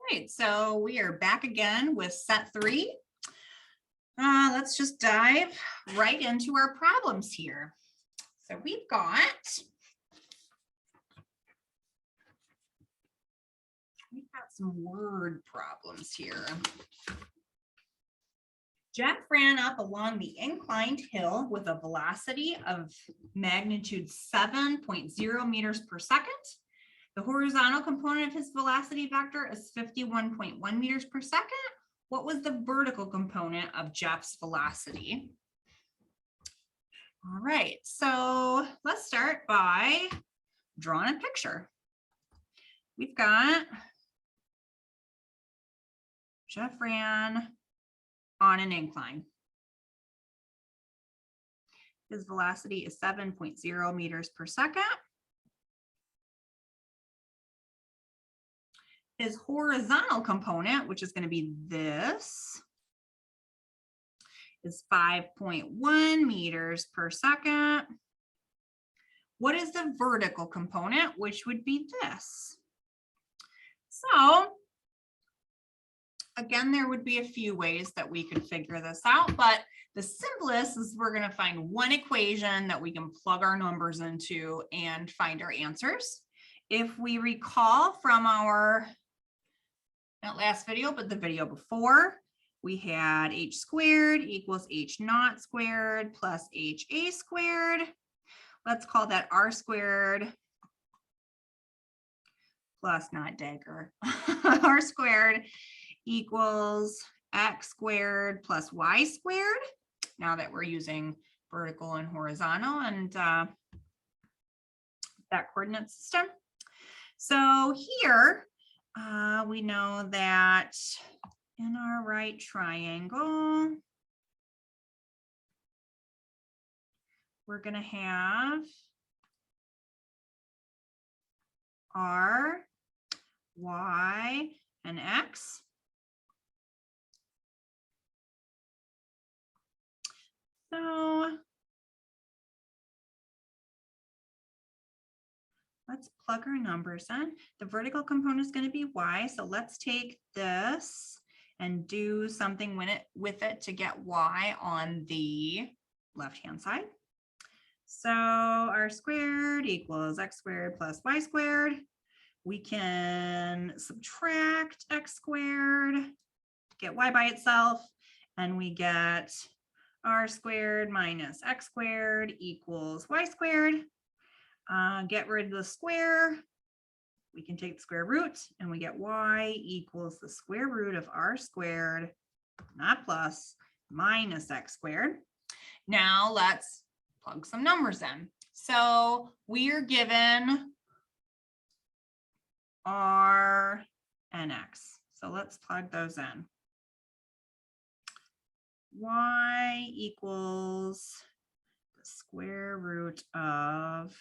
Great, so we are back again with set 3. Let's just dive right into our problems here. So we've got some word problems here. Jeff ran up along the inclined hill with a velocity of magnitude 7.0 meters per second. The horizontal component of his velocity vector is 51.1 meters per second. What was the vertical component of Jeff's velocity? All right, so let's start by drawing a picture. We've got Jeff ran on an incline. His velocity is 7.0 meters per second. His horizontal component, which is going to be this, is 5.1 meters per second. What is the vertical component, which would be this? So again, there would be a few ways that we could figure this out, but the simplest is we're going to find one equation that we can plug our numbers into and find our answers. If we recall from our, not last video, but the video before, we had h squared equals h naught squared plus ha squared. Let's call that r squared plus not dagger, r squared equals x squared plus y squared. Now that we're using vertical and horizontal and that coordinate system. So here we know that in our right triangle, we're going to have r, y, and x. So let's plug our numbers in. The vertical component is going to be y. So let's take this and do something with it to get y on the left-hand side. So r squared equals x squared plus y squared. We can subtract x squared, get y by itself, and we get r squared minus x squared equals y squared. Get rid of the square. We can take the square root and we get y equals the square root of r squared, not plus, minus x squared. Now let's plug some numbers in. So we are given r and x. So let's plug those in. Y equals the square root of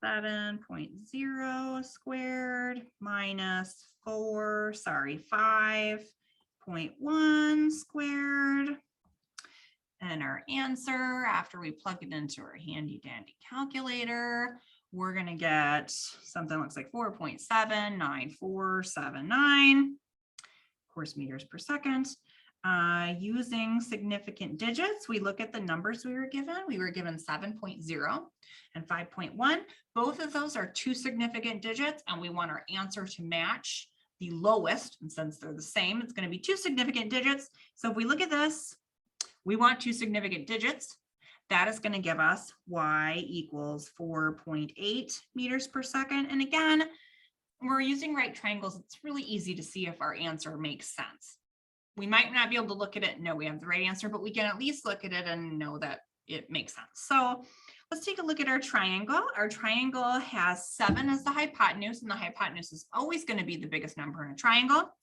7.0 squared minus 5.1 squared. And our answer, after we plug it into our handy dandy calculator, we're going to get something that looks like 4.79479, of course, meters per second. Using significant digits, we look at the numbers we were given. We were given 7.0 and 5.1. Both of those are two significant digits, and we want our answer to match the lowest. And since they're the same, it's going to be two significant digits. So if we look at this, we want two significant digits. That is going to give us y equals 4.8 meters per second. And again, when we're using right triangles, it's really easy to see if our answer makes sense. We might not be able to look at it and know we have the right answer, but we can at least look at it and know that it makes sense. So let's take a look at our triangle. Our triangle has 7 as the hypotenuse, and the hypotenuse is always going to be the biggest number in a triangle.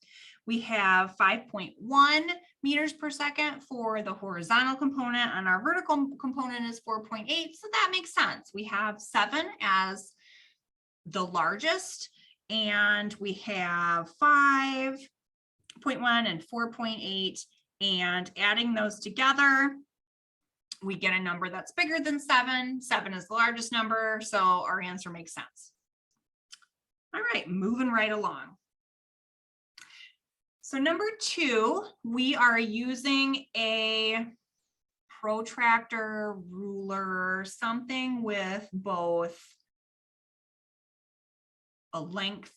We have 5.1 meters per second for the horizontal component, and our vertical component is 4.8. So that makes sense. We have 7 as the largest, and we have 5.1 and 4.8, and adding those together, we get a number that's bigger than 7. 7 is the largest number, so our answer makes sense. All right, moving right along. So number 2, we are using a protractor, ruler, something with both a length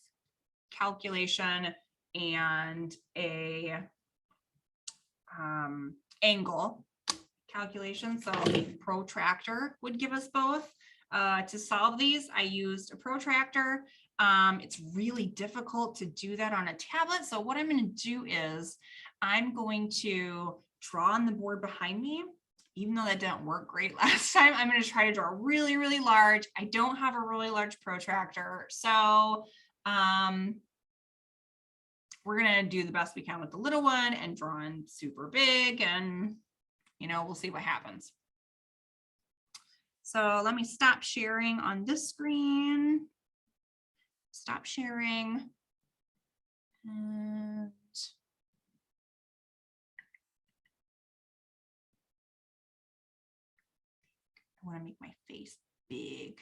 calculation and a angle calculation. So a protractor would give us both. To solve these, I used a protractor. It's really difficult to do that on a tablet. So what I'm going to do is I'm going to draw on the board behind me. Even though that didn't work great last time, I'm going to try to draw really, really large. I don't have a really large protractor. So we're going to do the best we can with the little one and draw in super big, and we'll see what happens. So let me stop sharing on this screen. Stop sharing. And I want to make my face big.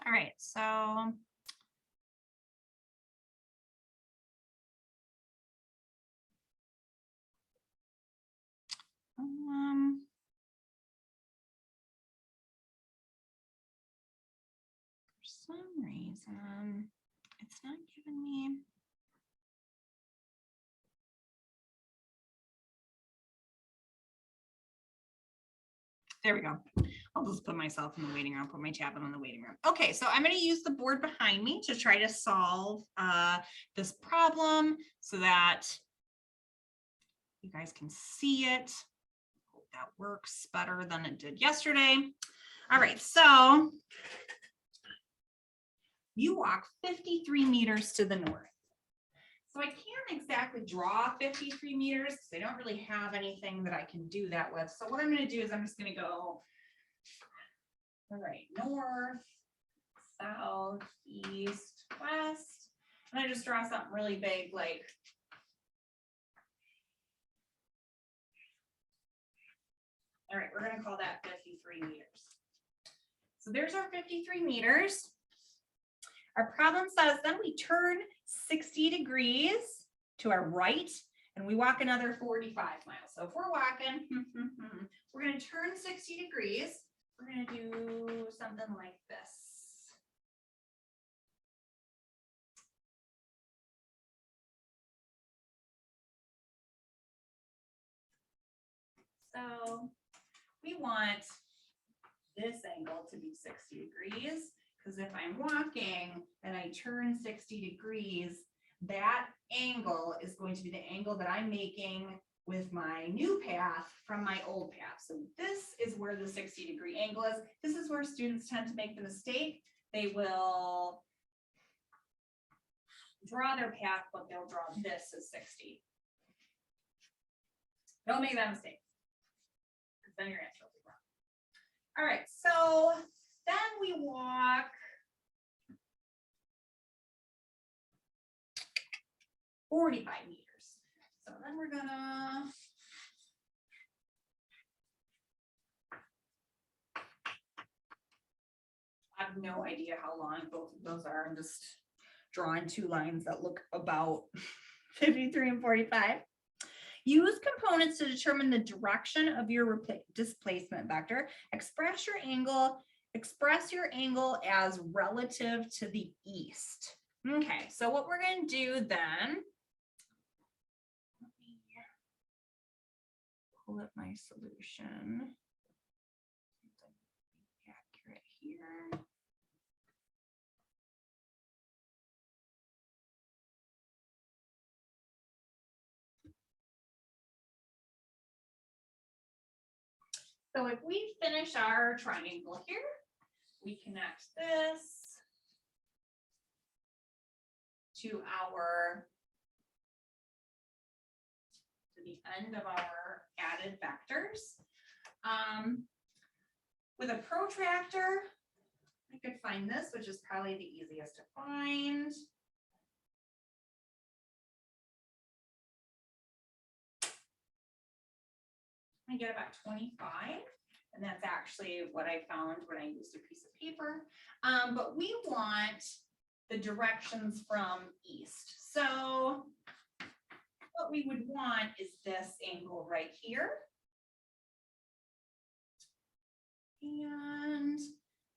All right, so for some reason, it's not giving me. There we go. I'll just put myself in the waiting room, put my tablet in the waiting room. Okay, so I'm going to use the board behind me to try to solve this problem so that you guys can see it. Hope that works better than it did yesterday. All right, so you walk 53 meters to the north. So I can't exactly draw 53 meters because I don't really have anything that I can do that with. So what I'm going to do is I'm just going to go, all right, north, south, east, west. And I just draw something really big, like all right, we're going to call that 53 meters. So there's our 53 meters. Our problem says then we turn 60 degrees to our right and we walk another 45 miles. So if we're walking, we're going to turn 60 degrees. We're going to do something like this. So we want this angle to be 60 degrees. Because if I'm walking and I turn 60 degrees, that angle is going to be the angle that I'm making with my new path from my old path. So this is where the 60-degree angle is. This is where students tend to make the mistake. They will draw their path, but they'll draw this as 60. Don't make that mistake, because then your answer will be wrong. All right, so then we walk 45 meters. So then we're gonna I have no idea how long both of those are. I'm just drawing two lines that look about 53 and 45. Use components to determine the direction of your displacement vector. Express your angle as relative to the east. Okay, so what we're going to do then, let me pull up my solution. Accurate here. So if we finish our triangle here, we connect this to the end of our added vectors. With a protractor, I could find this, which is probably the easiest to find. I get about 25, and that's actually what I found when I used a piece of paper. But we want the directions from east. So what we would want is this angle right here. And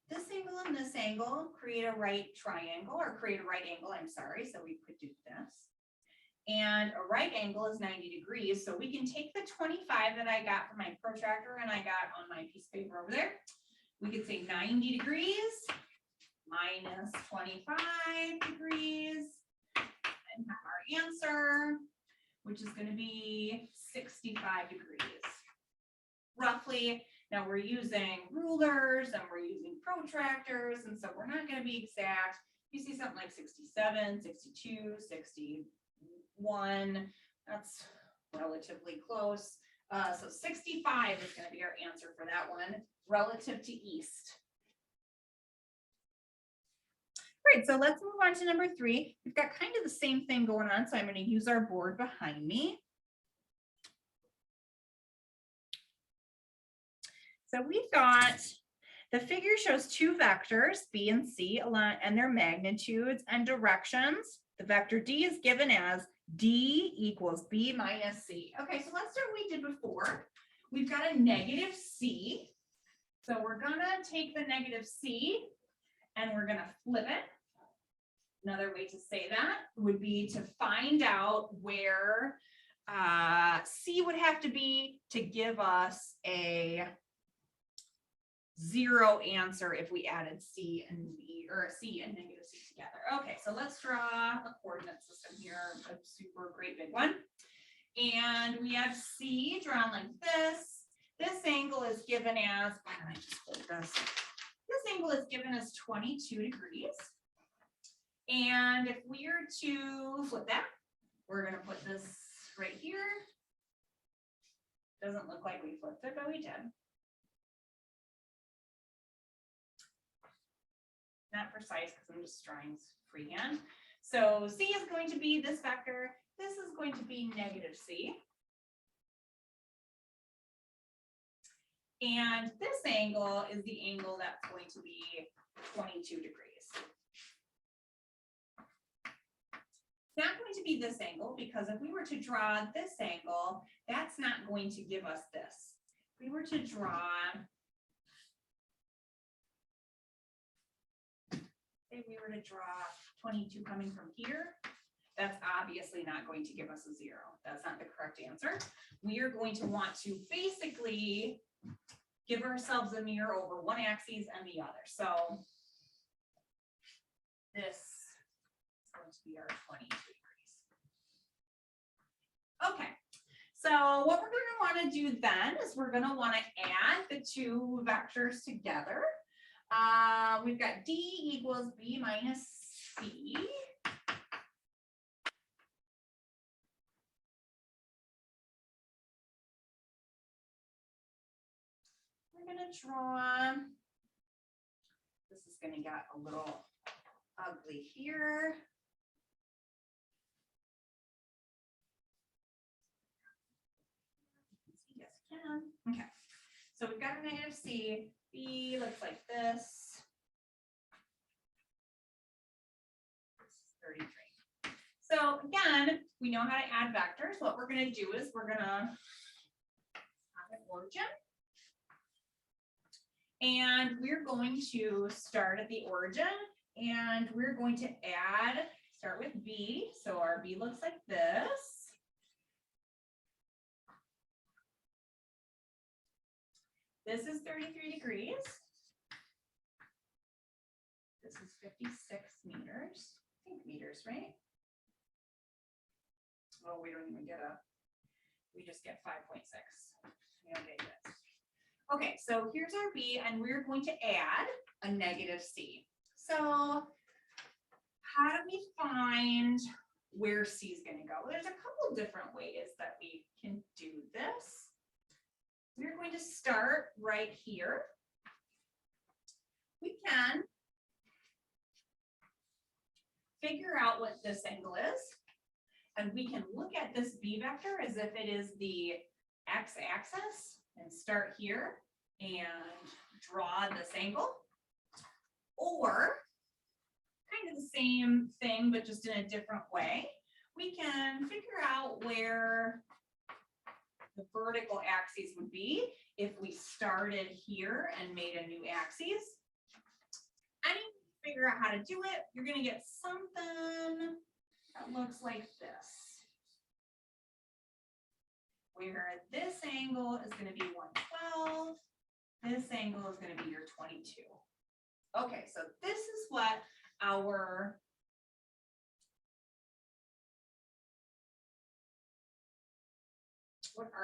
this angle and this angle create a right triangle, or create a right angle, I'm sorry. So we could do this. And a right angle is 90 degrees. So we can take the 25 that I got from my protractor and I got on my piece of paper over there. We could say 90 degrees minus 25 degrees and have our answer, which is going to be 65 degrees. Roughly. Now we're using rulers and we're using protractors, and so we're not going to be exact. You see something like 67, 62, 61, that's relatively close. So 65 is going to be our answer for that one, relative to east. All right, so let's move on to number 3. We've got kind of the same thing going on, so I'm going to use our board behind me. So we've got, the figure shows 2 vectors, B and C, and their magnitudes and directions. The vector D is given as D equals B minus C. Okay, so let's do what we did before. We've got a negative C. So we're gonna take the negative C and we're gonna flip it. Another way to say that would be to find out where C would have to be to give us a 0 answer if we added C and B, or C and negative C together. Okay, so let's draw a coordinate system here, a super great big one. And we have C drawn like this. This angle is given as, why don't I just flip this? This angle is given as 22 degrees. And if we are to flip that, we're going to put this right here. Doesn't look like we flipped it, but we did. Not precise because I'm just drawing freehand. So C is going to be this vector. This is going to be negative C. And this angle is the angle that's going to be 22 degrees. It's not going to be this angle because if we were to draw this angle, that's not going to give us this. If we were to draw, say we were to draw 22 coming from here, that's obviously not going to give us a 0. That's not the correct answer. We are going to want to basically give ourselves a mirror over one axis and the other. So this is going to be our 22 degrees. Okay, so what we're going to want to do then is we're going to want to add the 2 vectors together. We've got D equals B minus C. We're going to draw, this is going to get a little ugly here. Yes, I can. Okay, so we've got a negative C. B looks like this. 33. So again, we know how to add vectors. What we're going to do is we're going to have an origin. And we're going to start at the origin and we're going to start with B. So our B looks like this. This is 33 degrees. This is 56 meters. I think meters, right? Well, we don't even get we just get 5.6. We don't get this. Okay, so here's our B, and we're going to add a negative C. So how do we find where C is going to go? Well, there's a couple different ways that we can do this. We're going to start right here. We can figure out what this angle is, and we can look at this B vector as if it is the x-axis and start here and draw this angle, or kind of the same thing but just in a different way. We can figure out where the vertical axes would be if we started here and made a new axis. And figure out how to do it, you're going to get something that looks like this, where this angle is going to be 112, this angle is going to be your 22. Okay, so this is what our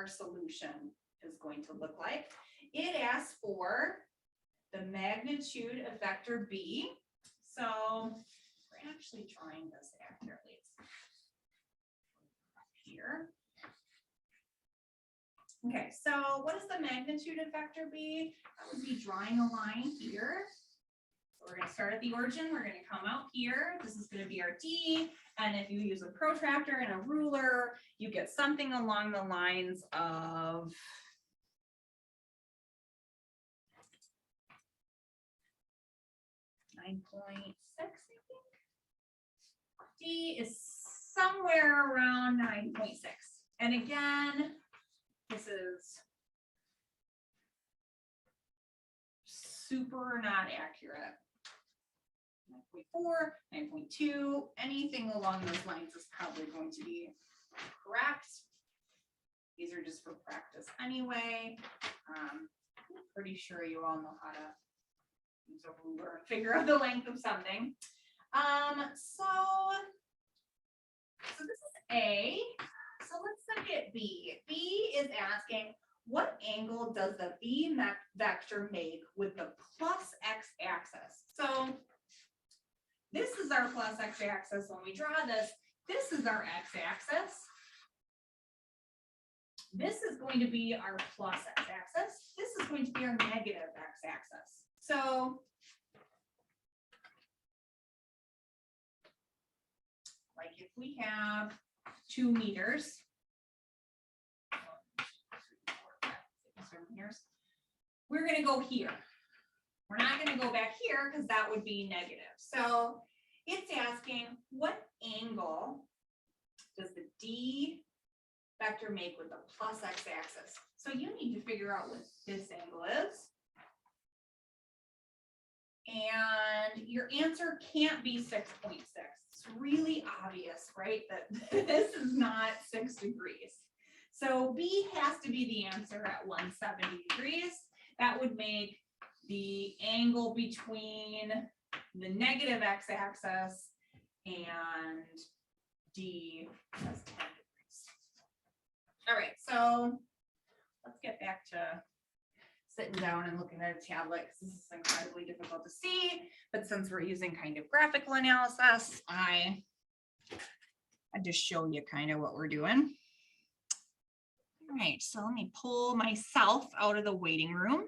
solution is going to look like. It asks for the magnitude of vector B. So we're actually drawing this accurately. It's here. Okay, so what is the magnitude of vector B? That would be drawing a line here. So we're going to start at the origin. We're going to come out here. This is going to be our D. And if you use a protractor and a ruler, you get something along the lines of .6, I think. D is somewhere around 9.6. And again, this is super not accurate. 9.4, 9.2, anything along those lines is probably going to be correct. These are just for practice anyway. I'm pretty sure you all know how to use a ruler and figure out the length of something. So this is A. So let's look at B. B is asking, what angle does the B vector make with the plus x-axis? So this is our plus x-axis when we draw this. This is our x-axis. This is going to be our plus x-axis. This is going to be our negative x-axis. So like if we have 2 meters, we're going to go here. We're not going to go back here because that would be negative. So it's asking, what angle does the D vector make with the plus x-axis? So you need to figure out what this angle is. And your answer can't be 6.6. It's really obvious, right, that this is not 6 degrees. So B has to be the answer at 170 degrees. That would make the angle between the negative x-axis and D as 10 degrees. All right, so let's get back to sitting down and looking at a tablet because this is incredibly difficult to see. But since we're using kind of graphical analysis, I just show you kind of what we're doing. All right, so let me pull myself out of the waiting room.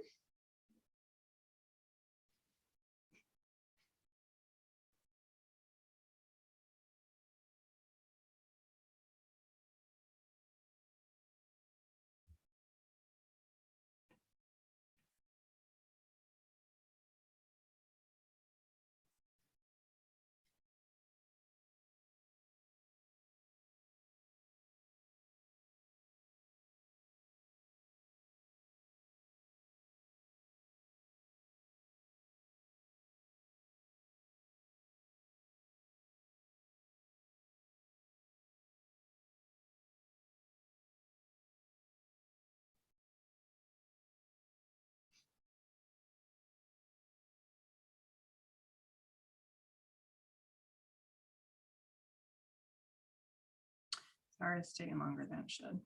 Sorry, it's taking longer than it should.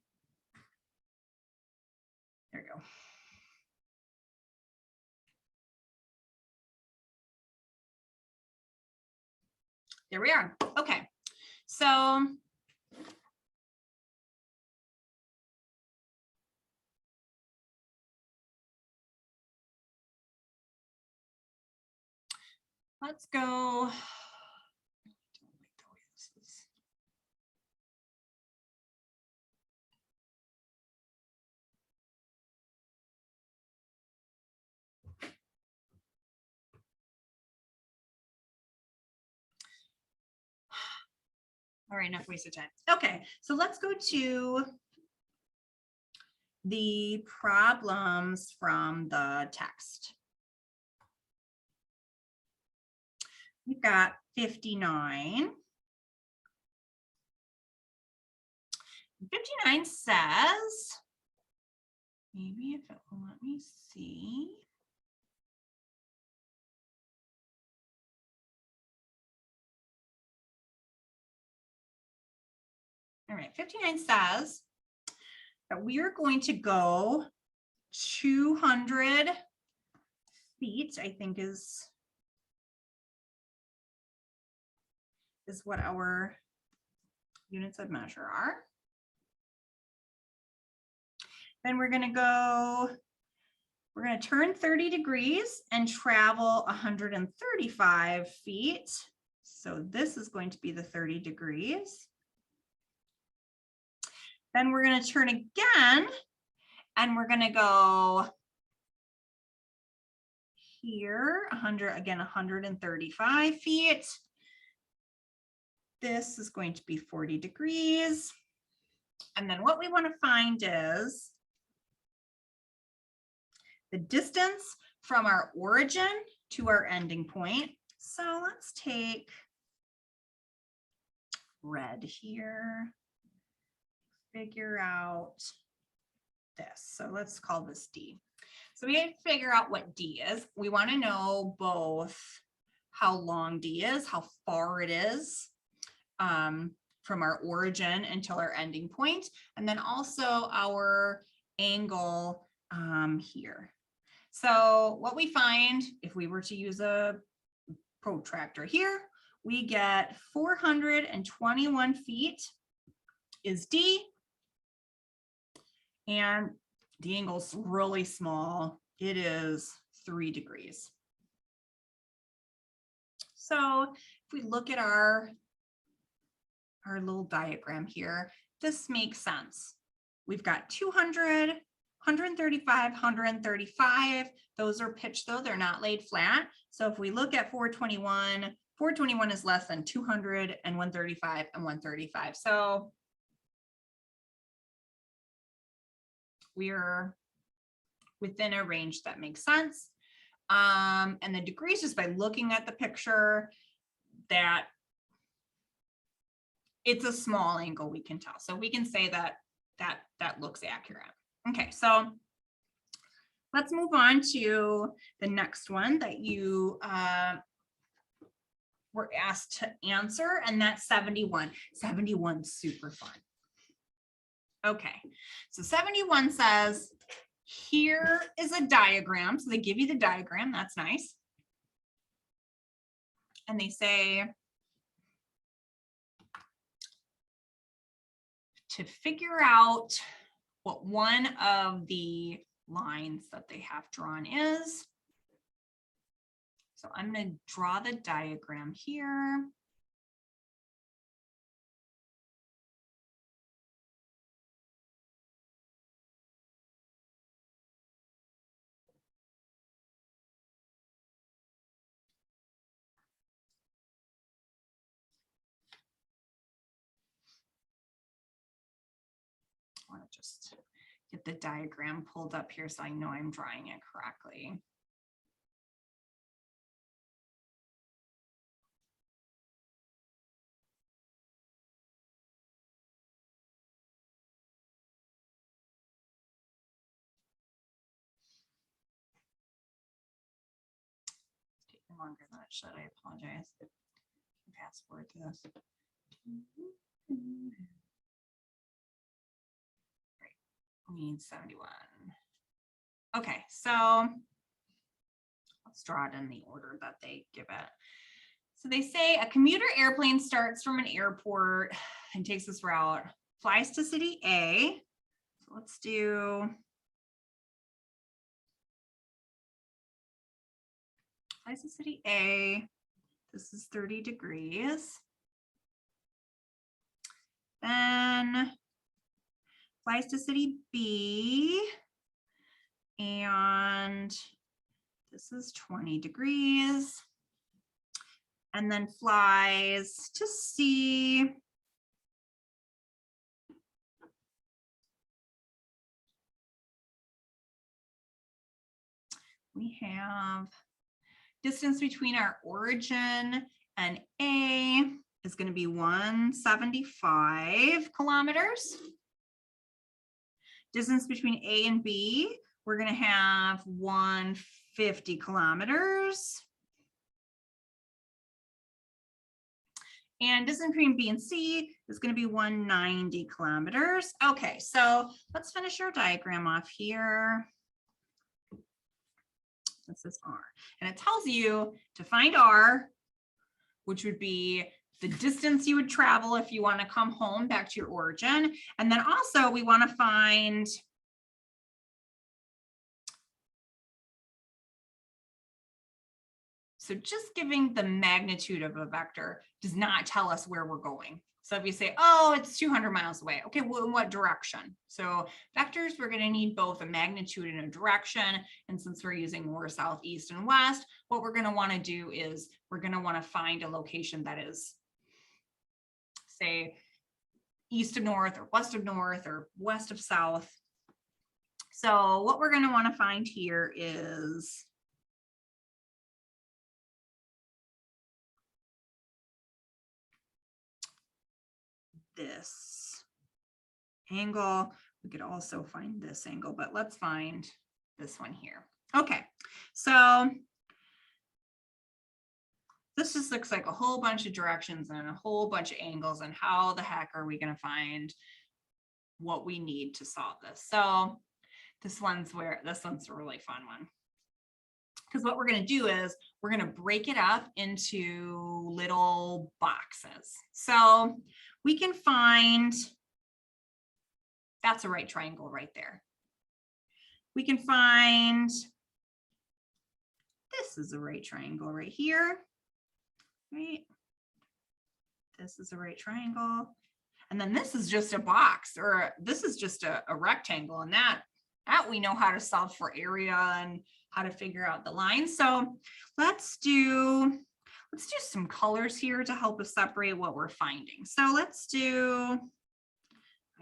There you go. There we are. Okay, so let's go. All right, enough waste of time. Okay, so let's go to the problems from the text. We've got 59. 59 says, maybe if it will let me see. All right, 59 says that we are going to go 200 feet, I think is what our units of measure are. Then we're going to turn 30 degrees and travel 135 feet. So this is going to be the 30 degrees. Then we're going to turn again and we're going to go here, 135 feet. This is going to be 40 degrees. And then what we want to find is the distance from our origin to our ending point. So let's take red here, figure out this. So let's call this D. So we have to figure out what D is. We want to know both how long D is, how far it is from our origin until our ending point, and then also our angle here. So what we find if we were to use a protractor here, we get 421 feet is D, and the angle's really small. It is 3 degrees. So if we look at our little diagram here, this makes sense. We've got 200, 135, 135. Those are pitched though, they're not laid flat. So if we look at 421, 421 is less than 200 and 135 and 135. So we're within a range that makes sense. And the degrees, just by looking at the picture, that it's a small angle, we can tell. So we can say that that looks accurate. Okay, so let's move on to the next one that you were asked to answer, and that's 71. 71's super fun. Okay, so 71 says, here is a diagram. So they give you the diagram, that's nice. And they say, to figure out what one of the lines that they have drawn is. So I'm going to draw the diagram here. I want to just get the diagram pulled up here so I know I'm drawing it correctly. It's taking longer than it should. I apologize. Fast forward to this. Great. We need 71. Okay, so let's draw it in the order that they give it. So they say a commuter airplane starts from an airport and takes this route, flies to city A. So let's do flies to city A. This is 30 degrees. Then flies to city B. And this is 20 degrees. And then flies to C. We have distance between our origin and A is going to be 175 kilometers. Distance between A and B, we're going to have 150 kilometers. And distance between B and C is going to be 190 kilometers. Okay, so let's finish our diagram off here. This is R. And it tells you to find R, which would be the distance you would travel if you want to come home back to your origin. And then also we want to find so just giving the magnitude of a vector does not tell us where we're going. So if you say, oh, it's 200 miles away. Okay, well, in what direction? So vectors, we're going to need both a magnitude and a direction. And since we're using north, south, east, and west, what we're going to want to do is we're going to want to find a location that is, say, east of north or west of south. So what we're going to want to find here is this angle. We could also find this angle, but let's find this one here. Okay, so this just looks like a whole bunch of directions and a whole bunch of angles, and how the heck are we going to find what we need to solve this? So this one's a really fun one. Because what we're going to do is we're going to break it up into little boxes. So we can find, that's a right triangle right there. We can find, this is a right triangle right here, right? This is a right triangle. And then this is just a box, or this is just a rectangle, and that we know how to solve for area and how to figure out the lines. So let's do some colors here to help us separate what we're finding. So let's do,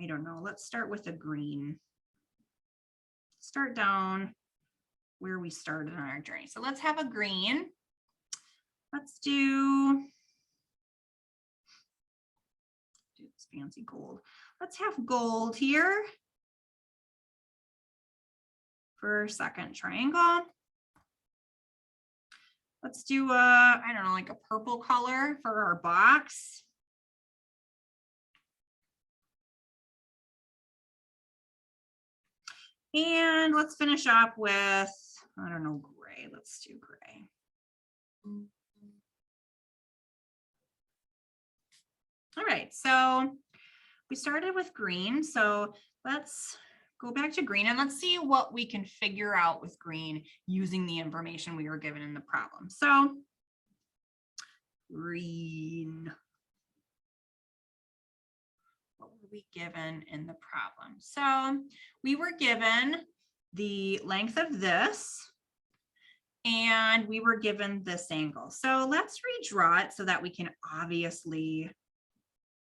I don't know, let's start with a green. Start down where we started on our journey. So let's have a green. Let's do this fancy gold. Let's have gold here for our second triangle. Let's do I don't know, like a purple color for our box. And let's finish up with, I don't know, gray. Let's do gray. All right, so we started with green. So let's go back to green and let's see what we can figure out with green using the information we were given in the problem. So green. What were we given in the problem? So we were given the length of this, and we were given this angle. So let's redraw it so that we can obviously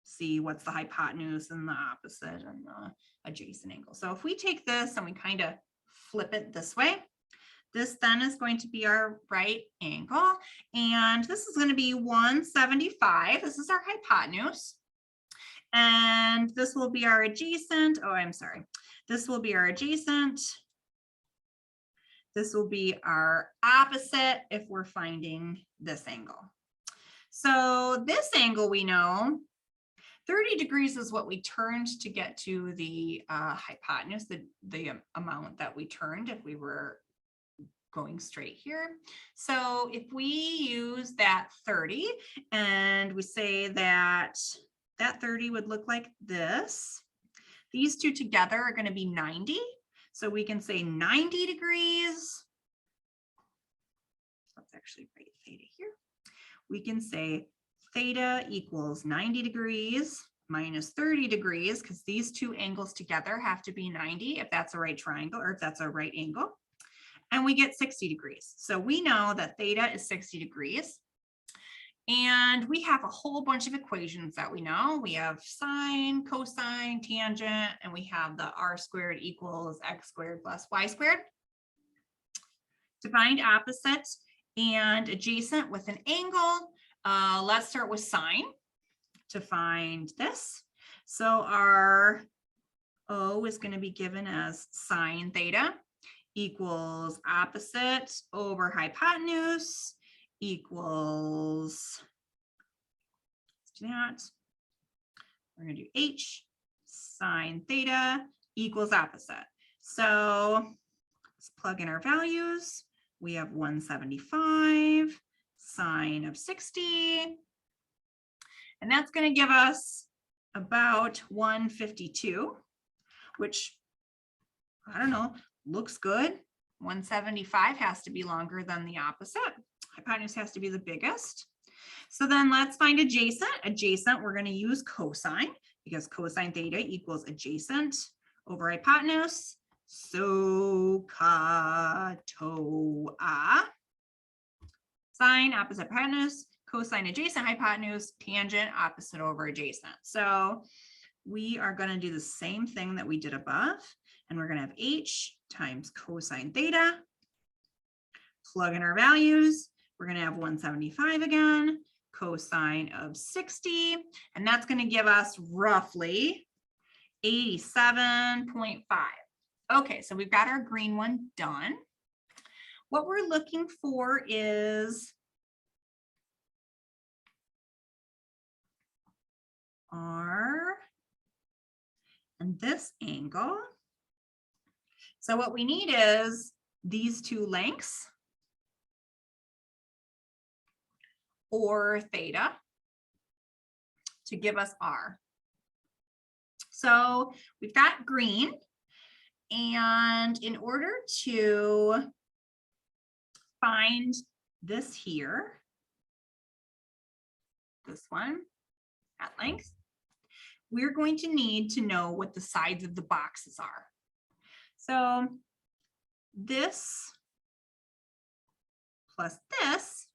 see what's the hypotenuse and the opposite and the adjacent angle. So if we take this and we kind of flip it this way, this then is going to be our right angle, and this is going to be 175. This is our hypotenuse. And this will be our adjacent. Oh, I'm sorry. This will be our adjacent. This will be our opposite if we're finding this angle. So this angle we know, 30 degrees is what we turned to get to the hypotenuse, the amount that we turned if we were going straight here. So if we use that 30 and we say that that 30 would look like this, these two together are going to be 90. So we can say 90 degrees. Let's actually write theta here. We can say theta equals 90 degrees minus 30 degrees, because these two angles together have to be 90 if that's a right triangle or if that's a right angle. And we get 60 degrees. So we know that theta is 60 degrees. And we have a whole bunch of equations that we know. We have sine, cosine, tangent, and we have the r squared equals x squared plus y squared. To find opposite and adjacent with an angle, let's start with sine to find this. So our O is going to be given as sine theta equals opposite over hypotenuse equals, let's do that. We're going to do H sine theta equals opposite. So let's plug in our values. We have 175 sine of 60. And that's going to give us about 152, which, I don't know, looks good. 175 has to be longer than the opposite. Hypotenuse has to be the biggest. So then let's find adjacent. Adjacent, we're going to use cosine because cosine theta equals adjacent over hypotenuse. So ka to a. Sine opposite hypotenuse, cosine adjacent hypotenuse, tangent opposite over adjacent. So we are going to do the same thing that we did above, and we're going to have H times cosine theta. Plug in our values. We're going to have 175 again, cosine of 60, and that's going to give us roughly 87.5. Okay, so we've got our green one done. What we're looking for is R and this angle. So what we need is these two lengths or theta to give us R. So we've got green, and in order to find this here, this one at length, we're going to need to know what the sides of the boxes are. So this plus this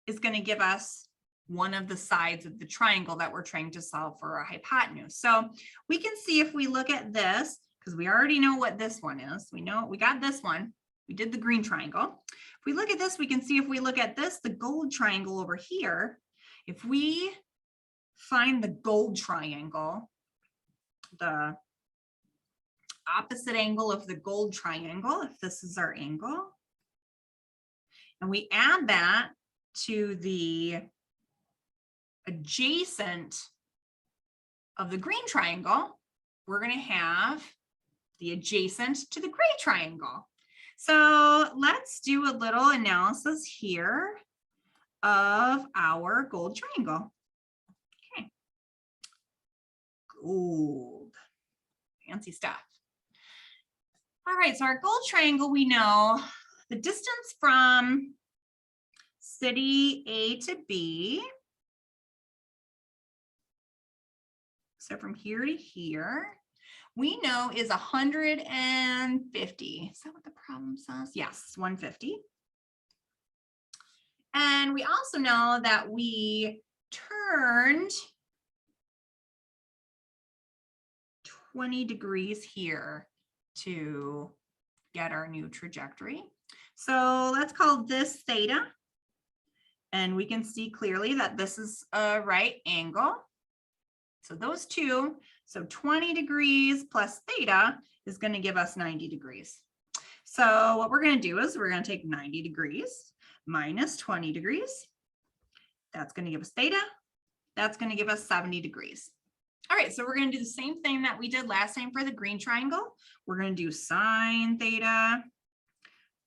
is going to give us one of the sides of the triangle that we're trying to solve for a hypotenuse. So we can see if we look at this, because we already know what this one is. We know we got this one. We did the green triangle. If we look at this, we can see if we look at this, the gold triangle over here, if we find the gold triangle, the opposite angle of the gold triangle, if this is our angle, and we add that to the adjacent of the green triangle, we're going to have the adjacent to the gray triangle. So let's do a little analysis here of our gold triangle. Okay. Gold. Fancy stuff. All right, so our gold triangle, we know the distance from city A to B, so from here to here, we know is 150. Is that what the problem says? Yes, 150. And we also know that we turned 20 degrees here to get our new trajectory. So let's call this theta. And we can see clearly that this is a right angle. So those two, so 20 degrees plus theta is going to give us 90 degrees. So what we're going to do is we're going to take 90 degrees minus 20 degrees. That's going to give us theta. That's going to give us 70 degrees. All right, so we're going to do the same thing that we did last time for the green triangle. We're going to do sine theta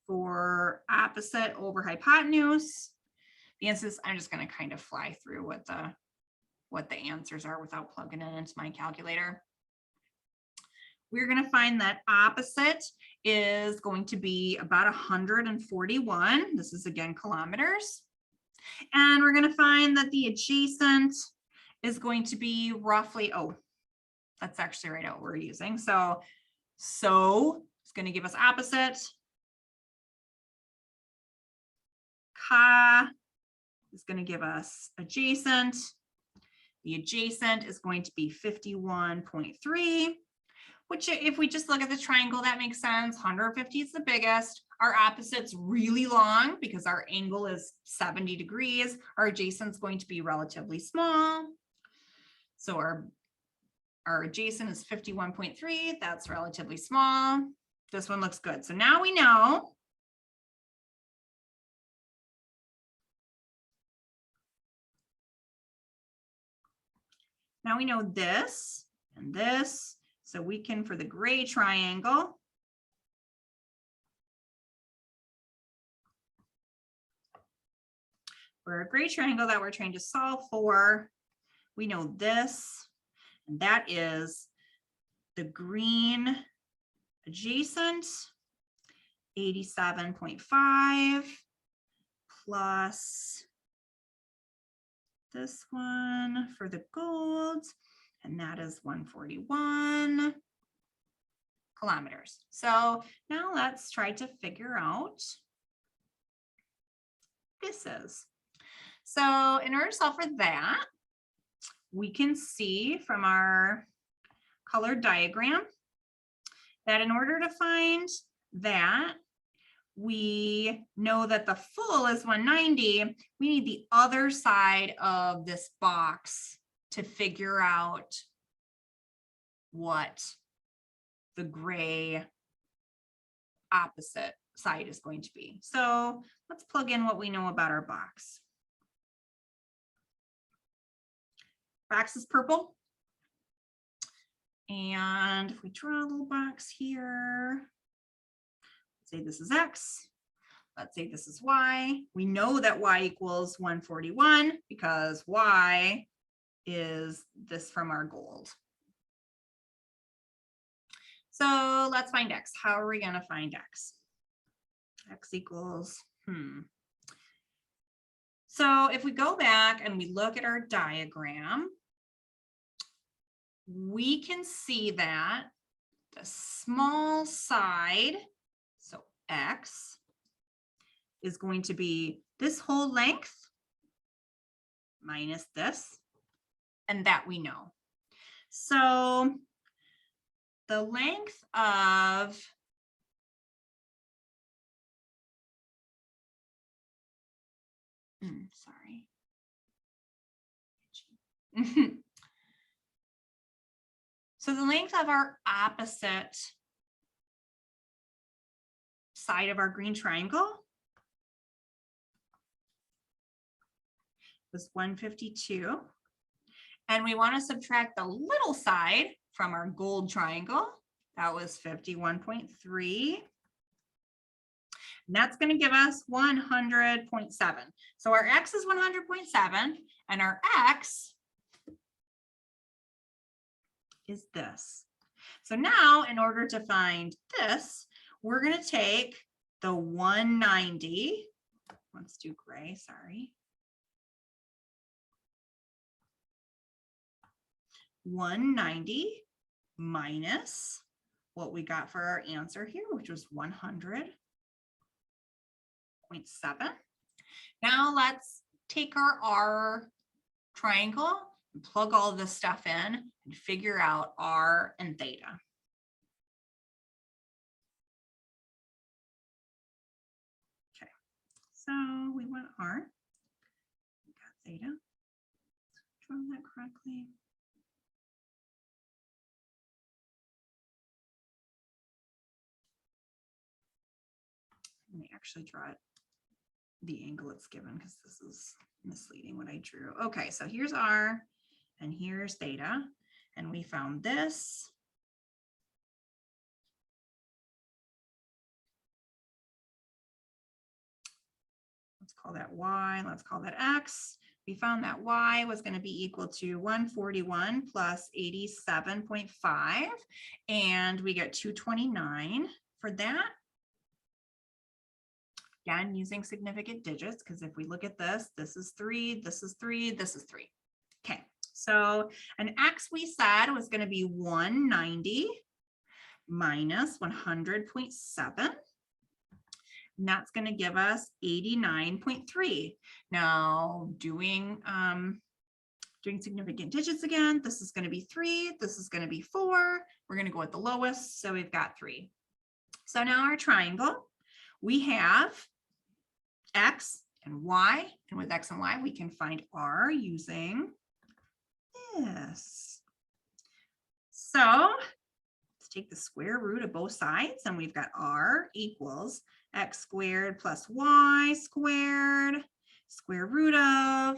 for opposite over hypotenuse. The answer is, I'm just going to kind of fly through what the answers are without plugging it into my calculator. We're going to find that opposite is going to be about 141. This is again kilometers. And we're going to find that the adjacent is going to be roughly, oh, let's actually write out what we're using. So it's going to give us opposite. Ka is going to give us adjacent. The adjacent is going to be 51.3, which if we just look at the triangle, that makes sense. 150 is the biggest. Our opposite's really long because our angle is 70 degrees. Our adjacent is going to be relatively small. So our adjacent is 51.3. That's relatively small. This one looks good. So now we know this and this. So we can, for the gray triangle, for a gray triangle that we're trying to solve for, we know this, and that is the green adjacent, 87.5 plus this one for the gold, and that is 141 kilometers. So now let's try to figure out this is. So in order to solve for that, we can see from our colored diagram that in order to find that, we know that the full is 190. We need the other side of this box to figure out what the gray opposite side is going to be. So let's plug in what we know about our box. Box is purple. And if we draw a little box here, say this is X, let's say this is Y. We know that Y equals 141 because Y is this from our gold. So let's find X. How are we going to find X? X equals, So if we go back and we look at our diagram, we can see that the small side, so X, is going to be this whole length minus this, and that we know. So the length of sorry. So the length of our opposite side of our green triangle was 152. And we want to subtract the little side from our gold triangle. That was 51.3. And that's going to give us 100.7. So our X is 100.7 and our X is this. So now in order to find this, we're going to take the 190. Let's do gray, sorry. 190 minus what we got for our answer here, which was 100.7. Now let's take our R triangle and plug all this stuff in and figure out R and theta. Okay, so we want R, we got theta, draw that correctly. Let me actually draw it the angle it's given because this is misleading what I drew. Okay, so here's R and here's theta, and we found this. call that y, let's call that x. We found that y was going to be equal to 141 plus 87.5, and we get 229 for that. Again, using significant digits, because if we look at this, this is 3, this is 3, this is 3. Okay, so an x we said was going to be 190 minus 100.7. And that's going to give us 89.3. Now doing significant digits again, this is going to be 3, this is going to be 4. We're going to go with the lowest, so we've got 3. So now our triangle, we have x and y, and with x and y, we can find r using this. So let's take the square root of both sides, and we've got r equals x squared plus y squared, square root of,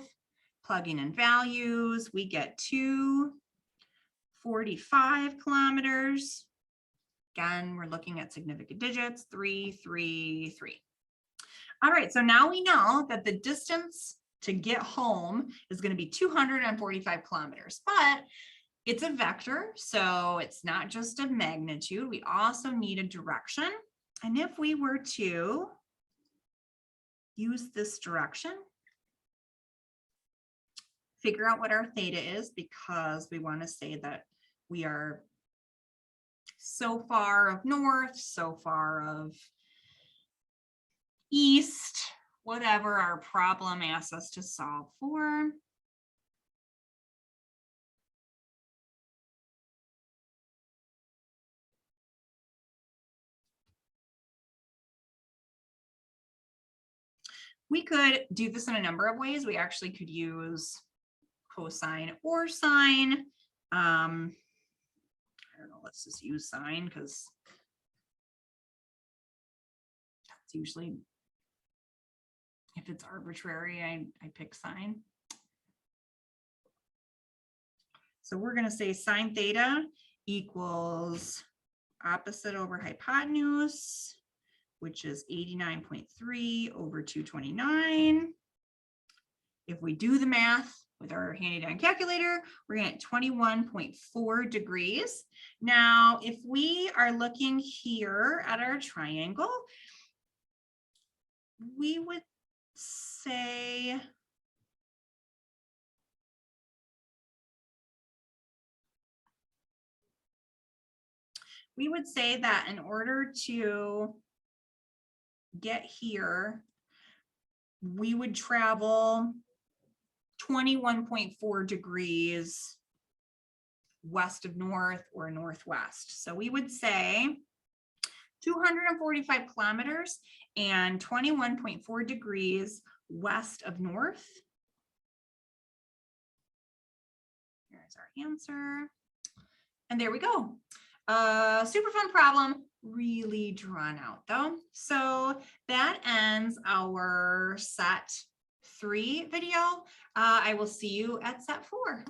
plugging in values, we get 245 kilometers. Again, we're looking at significant digits, 3, 3, 3. All right, so now we know that the distance to get home is going to be 245 kilometers, but it's a vector, so it's not just a magnitude. We also need a direction. And if we were to use this direction, figure out what our theta is, because we want to say that we are so far of north, so far of east, whatever our problem asks us to solve for. We could do this in a number of ways. We actually could use cosine or sine. I don't know, let's just use sine, because that's usually, if it's arbitrary, I pick sine. So we're going to say sine theta equals opposite over hypotenuse, which is 89.3 over 229. If we do the math with our handy dandy calculator, we're going to get 21.4 degrees. Now, if we are looking here at our triangle, we would say that in order to get here, we would travel 21.4 degrees west of north or northwest. So we would say 245 kilometers and 21.4 degrees west of north. Here's our answer. And there we go. Super fun problem, really drawn out though. So that ends our set 3 video. I will see you at set 4.